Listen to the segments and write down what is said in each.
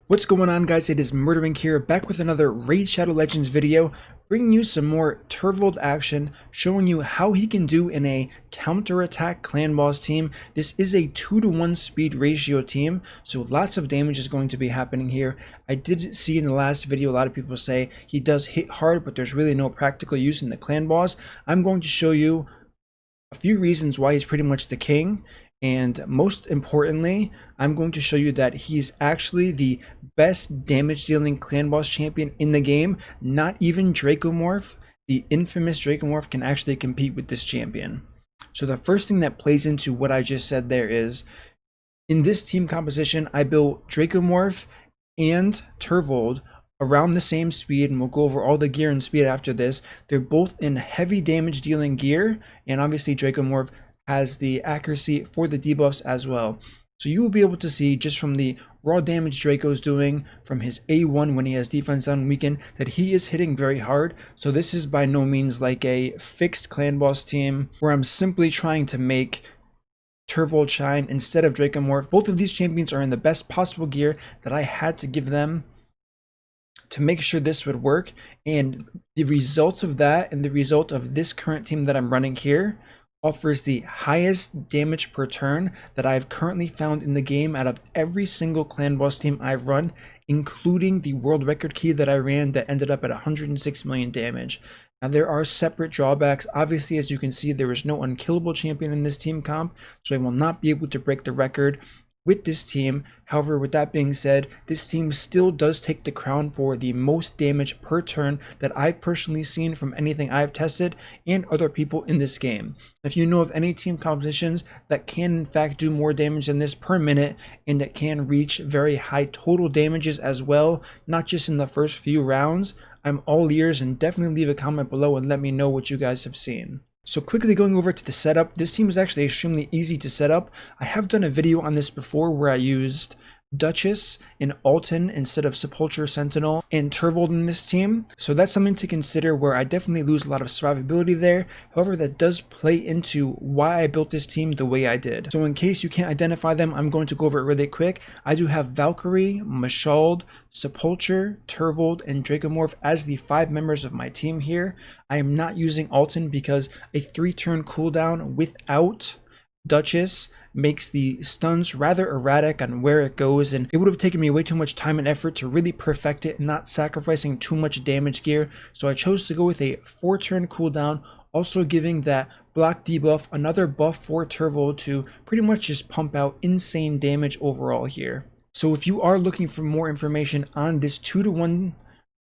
What's going on, guys? It is MurderInc here, back with another Raid Shadow Legends video, bringing you some more Turvold action, showing you how he can do in a counterattack clan boss team. This is a 2-to-1 speed ratio team, so lots of damage is going to be happening here. I did see in the last video a lot of people say he does hit hard, but there's really no practical use in the clan boss. I'm going to show you a few reasons why he's pretty much the king. And most importantly, I'm going to show you that he's actually the best damage dealing clan boss champion in the game. Not even Dracomorph, the infamous Dracomorph, can actually compete with this champion. So the first thing that plays into what I just said there is, in this team composition, I built Dracomorph and Turvold around the same speed, and we'll go over all the gear and speed after this. They're both in heavy damage dealing gear, and obviously Dracomorph has the accuracy for the debuffs as well. So you will be able to see just from the raw damage Draco's doing, from his A1 when he has defense down weakened, that he is hitting very hard. So this is by no means like a fixed clan boss team where I'm simply trying to make Turvold shine instead of Dracomorph. Both of these champions are in the best possible gear that I had to give them to make sure this would work, and the results of that and the result of this current team that I'm running here offers the highest damage per turn that I've currently found in the game out of every single clan boss team I've run, including the world record key that I ran that ended up at 106 million damage. Now there are separate drawbacks. Obviously, as you can see, there is no unkillable champion in this team comp, so I will not be able to break the record with this team. However, with that being said, this team still does take the crown for the most damage per turn that I've personally seen from anything I've tested and other people in this game. If you know of any team compositions that can in fact do more damage than this per minute, and that can reach very high total damages as well, not just in the first few rounds, I'm all ears, and definitely leave a comment below and let me know what you guys have seen. So quickly going over to the setup, this team is actually extremely easy to set up. I have done a video on this before where I used Duchess and Alton instead of Sepulture, Sentinel, and Turvold in this team. So that's something to consider, where I definitely lose a lot of survivability there. However, that does play into why I built this team the way I did. So in case you can't identify them, I'm going to go over it really quick. I do have Valkyrie, Mashald, Sepulture, Turvold, and Dracomorph as the 5 members of my team here. I am not using Alton because a 3-turn cooldown without Duchess makes the stuns rather erratic on where it goes, and it would have taken me way too much time and effort to really perfect it, not sacrificing too much damage gear. So I chose to go with a 4-turn cooldown, also giving that block debuff another buff for Turvold to pretty much just pump out insane damage overall here. So if you are looking for more information on this 2-to-1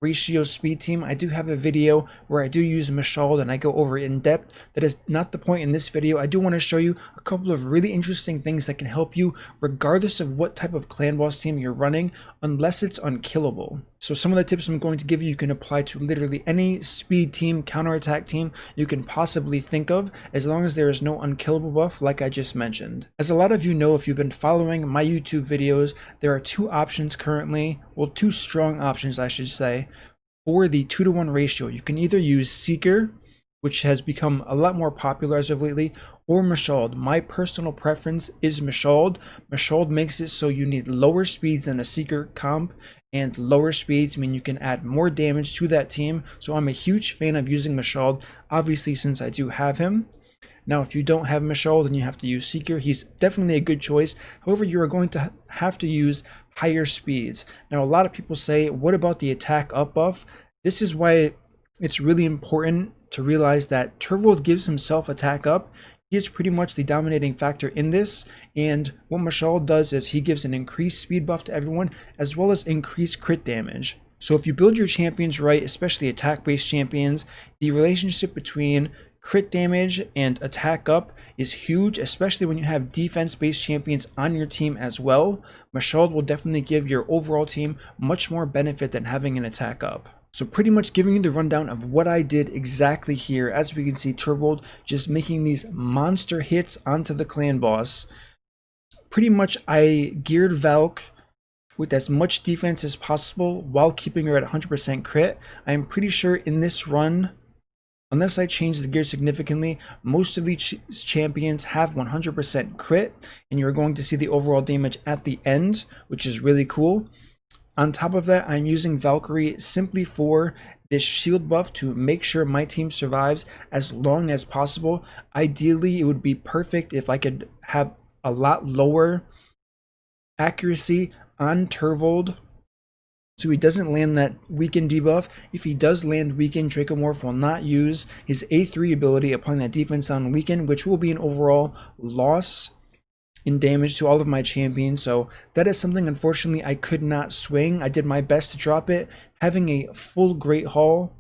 ratio speed team, I do have a video where I do use Mashald and I go over it in depth. That is not the point in this video. I do want to show you a couple of really interesting things that can help you regardless of what type of clan boss team you're running, unless it's unkillable. So some of the tips I'm going to give you can apply to literally any speed team, counterattack team you can possibly think of, as long as there is no unkillable buff like I just mentioned. As a lot of you know, if you've been following my YouTube videos, there are 2 options currently, well, 2 strong options I should say, for the 2-to-1 ratio. You can either use Seeker, which has become a lot more popular as of lately, or Mashald. My personal preference is Mashald. Mashald makes it so you need lower speeds than a Seeker comp, and lower speeds mean you can add more damage to that team. So I'm a huge fan of using Mashald, obviously, since I do have him. Now, if you don't have Mashald and you have to use Seeker, he's definitely a good choice. However, you are going to have to use higher speeds. Now, a lot of people say, what about the attack up buff? This is why it's really important to realize that Turvold gives himself attack up. He is pretty much the dominating factor in this, and what Mashald does is he gives an increased speed buff to everyone, as well as increased crit damage. So if you build your champions right, especially attack-based champions, the relationship between crit damage and attack up is huge, especially when you have defense-based champions on your team as well. Mashald will definitely give your overall team much more benefit than having an attack up. So pretty much giving you the rundown of what I did exactly here. As we can see, Turvold just making these monster hits onto the clan boss. Pretty much I geared Valk with as much defense as possible while keeping her at 100% crit. I am pretty sure in this run, unless I change the gear significantly, most of these champions have 100% crit, and you're going to see the overall damage at the end, which is really cool. On top of that, I'm using Valkyrie simply for this shield buff to make sure my team survives as long as possible. Ideally, it would be perfect if I could have a lot lower accuracy on Turvold, so he doesn't land that weaken debuff. If he does land weaken, Dracomorph will not use his A3 ability applying that defense on weaken, which will be an overall loss in damage to all of my champions. So that is something unfortunately I could not swing. I did my best to drop it. Having a full Great Hall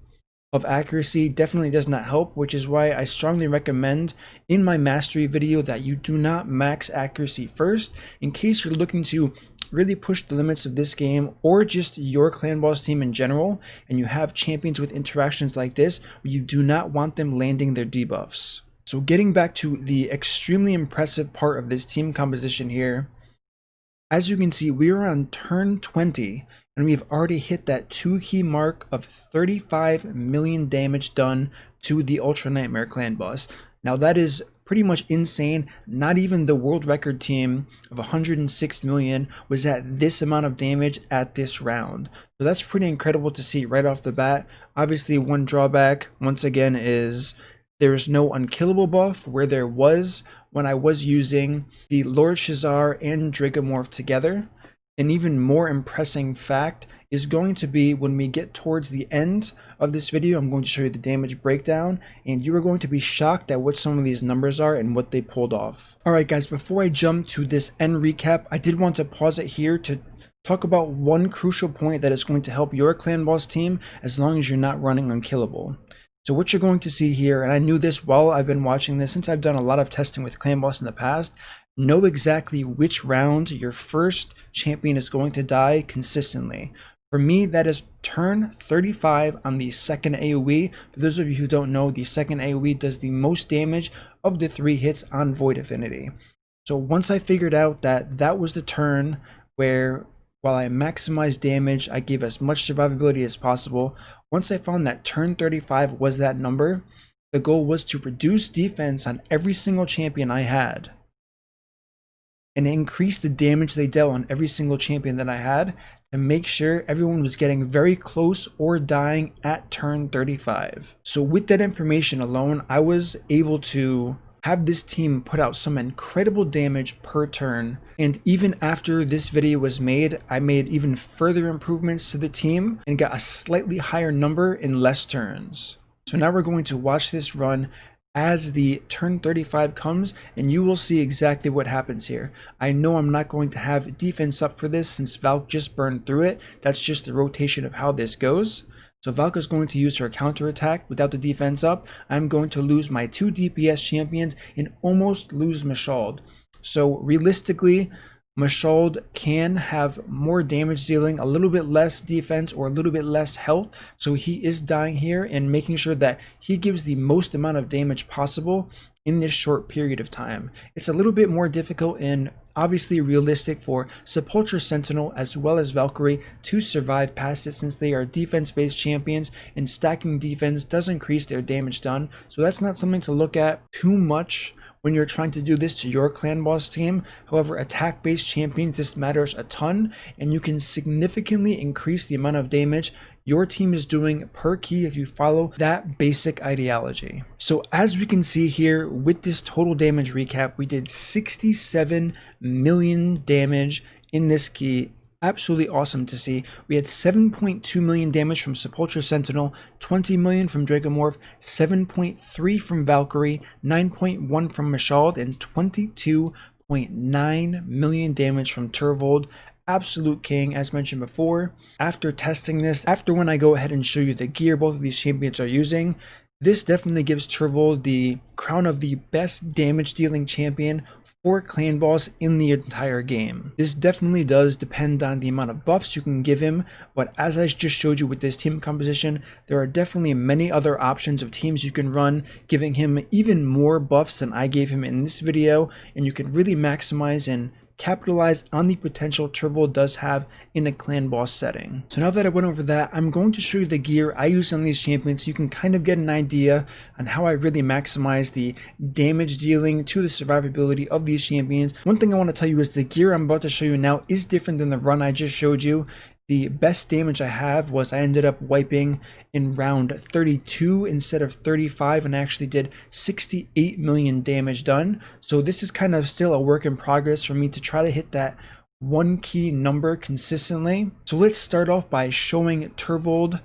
of accuracy definitely does not help, which is why I strongly recommend in my mastery video that you do not max accuracy first, in case you're looking to really push the limits of this game or just your clan boss team in general, and you have champions with interactions like this where you do not want them landing their debuffs. So getting back to the extremely impressive part of this team composition here, as you can see, we are on turn 20 and we've already hit that 2 key mark of 35 million damage done to the Ultra Nightmare clan boss. Now that is pretty much insane. Not even the world record team of 106 million was at this amount of damage at this round. So that's pretty incredible to see right off the bat. Obviously, one drawback once again is there is no unkillable buff, where there was when I was using the Lord Shazar and Dracomorph together. An even more impressive fact is going to be when we get towards the end of this video. I'm going to show you the damage breakdown, and you are going to be shocked at what some of these numbers are and what they pulled off. Alright guys, before I jump to this end recap, I did want to pause it here to talk about one crucial point that is going to help your clan boss team as long as you're not running unkillable. So what you're going to see here, and I knew this while I've been watching this, since I've done a lot of testing with clan boss in the past, know exactly which round your first champion is going to die consistently. For me, that is turn 35 on the second AoE. For those of you who don't know, the second AoE does the most damage of the 3 hits on Void Affinity. So once I figured out that that was the turn where, while I maximized damage, I gave as much survivability as possible. Once I found that turn 35 was that number, the goal was to reduce defense on every single champion I had and increase the damage they dealt on every single champion that I had to make sure everyone was getting very close or dying at turn 35. So with that information alone, I was able to have this team put out some incredible damage per turn. And even after this video was made, I made even further improvements to the team and got a slightly higher number in less turns. So now we're going to watch this run as the turn 35 comes, and you will see exactly what happens here. I know I'm not going to have defense up for this since Valk just burned through it. That's just the rotation of how this goes. So Valk is going to use her counterattack without the defense up. I'm going to lose my 2 DPS champions and almost lose Mashald. So realistically, Mashald can have more damage dealing, a little bit less defense or a little bit less health. So he is dying here and making sure that he gives the most amount of damage possible in this short period of time. It's a little bit more difficult and obviously realistic for Sepulchre Sentinel as well as Valkyrie to survive past it, since they are defense-based champions and stacking defense does increase their damage done. So that's not something to look at too much when you're trying to do this to your clan boss team. However, attack-based champions, this matters a ton, and you can significantly increase the amount of damage your team is doing per key if you follow that basic ideology. So as we can see here with this total damage recap, we did 67 million damage in this key. Absolutely awesome to see. We had 7.2 million damage from Sepulchre Sentinel, 20 million from Dracomorph, 7.3 from Valkyrie, 9.1 from Mashald, and 22.9 million damage from Turvold. Absolute king, as mentioned before. After testing this, after when I go ahead and show you the gear both of these champions are using, this definitely gives Turvold the crown of the best damage dealing champion for clan boss in the entire game. This definitely does depend on the amount of buffs you can give him, but as I just showed you with this team composition, there are definitely many other options of teams you can run, giving him even more buffs than I gave him in this video, and you can really maximize and capitalize on the potential Turvold does have in a clan boss setting. So now that I went over that, I'm going to show you the gear I use on these champions so you can kind of get an idea on how I really maximize the damage dealing to the survivability of these champions. One thing I want to tell you is the gear I'm about to show you now is different than the run I just showed you. The best damage I have was I ended up wiping in round 32 instead of 35 and I actually did 68 million damage done. So this is kind of still a work in progress for me to try to hit that one key number consistently. So let's start off by showing Turvold.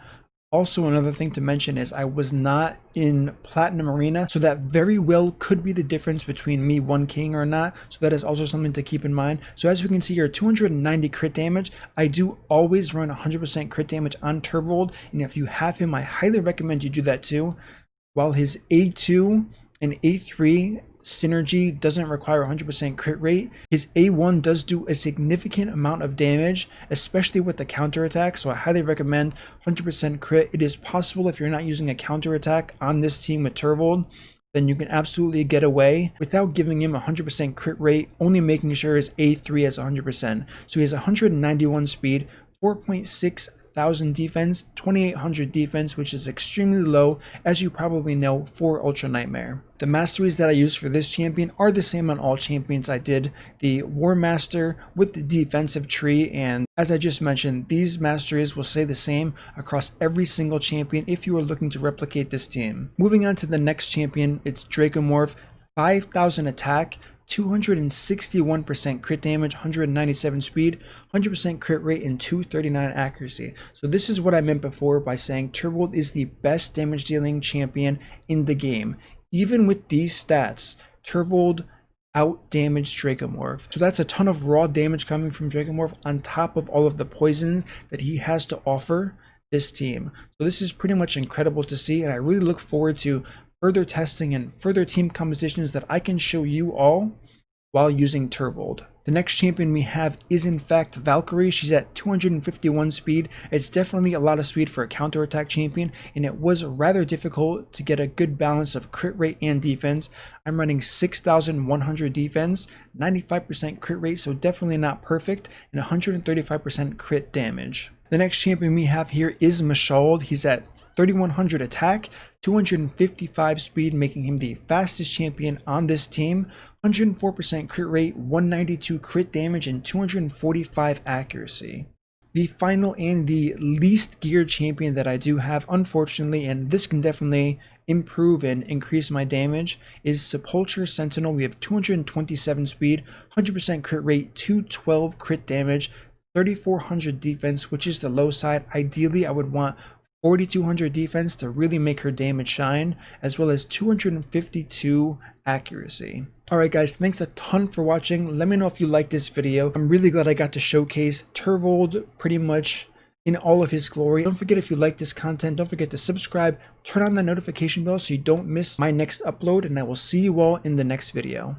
Also, another thing to mention is I was not in Platinum Arena, so that very well could be the difference between me 1King or not. So that is also something to keep in mind. So as we can see here, 290 crit damage. I do always run 100% crit damage on Turvold, and if you have him, I highly recommend you do that too. While his A2 and A3 synergy doesn't require 100% crit rate, his A1 does do a significant amount of damage, especially with the counterattack, so I highly recommend 100% crit. It is possible if you're not using a counterattack on this team with Turvold, then you can absolutely get away without giving him 100% crit rate, only making sure his A3 has 100%. So he has 191 speed, 4.6 thousand defense, 2800 defense, which is extremely low, as you probably know, for Ultra Nightmare. The masteries that I use for this champion are the same on all champions. I did the War Master with the defensive tree, and as I just mentioned, these masteries will stay the same across every single champion if you are looking to replicate this team. Moving on to the next champion, it's Dracomorph, 5000 attack, 261% crit damage, 197 speed, 100% crit rate, and 239 accuracy. So this is what I meant before by saying Turvold is the best damage dealing champion in the game. Even with these stats, Turvold out damaged Dracomorph. So that's a ton of raw damage coming from Dracomorph on top of all of the poisons that he has to offer this team. So this is pretty much incredible to see, and I really look forward to further testing and further team compositions that I can show you all while using Turvold. The next champion we have is in fact Valkyrie. She's at 251 speed. It's definitely a lot of speed for a counterattack champion, and it was rather difficult to get a good balance of crit rate and defense. I'm running 6100 defense, 95% crit rate, so definitely not perfect, and 135% crit damage. The next champion we have here is Mashald. He's at 3100 attack, 255 speed, making him the fastest champion on this team, 104% crit rate, 192 crit damage, and 245 accuracy. The final and the least geared champion that I do have, unfortunately, and this can definitely improve and increase my damage, is Sepulture Sentinel. We have 227 speed, 100% crit rate, 212 crit damage, 3400 defense, which is the low side. Ideally, I would want 4200 defense to really make her damage shine, as well as 252 accuracy. Alright guys, thanks a ton for watching. Let me know if you liked this video. I'm really glad I got to showcase Turvold pretty much in all of his glory. Don't forget, if you like this content, don't forget to subscribe, turn on the notification bell so you don't miss my next upload, and I will see you all in the next video.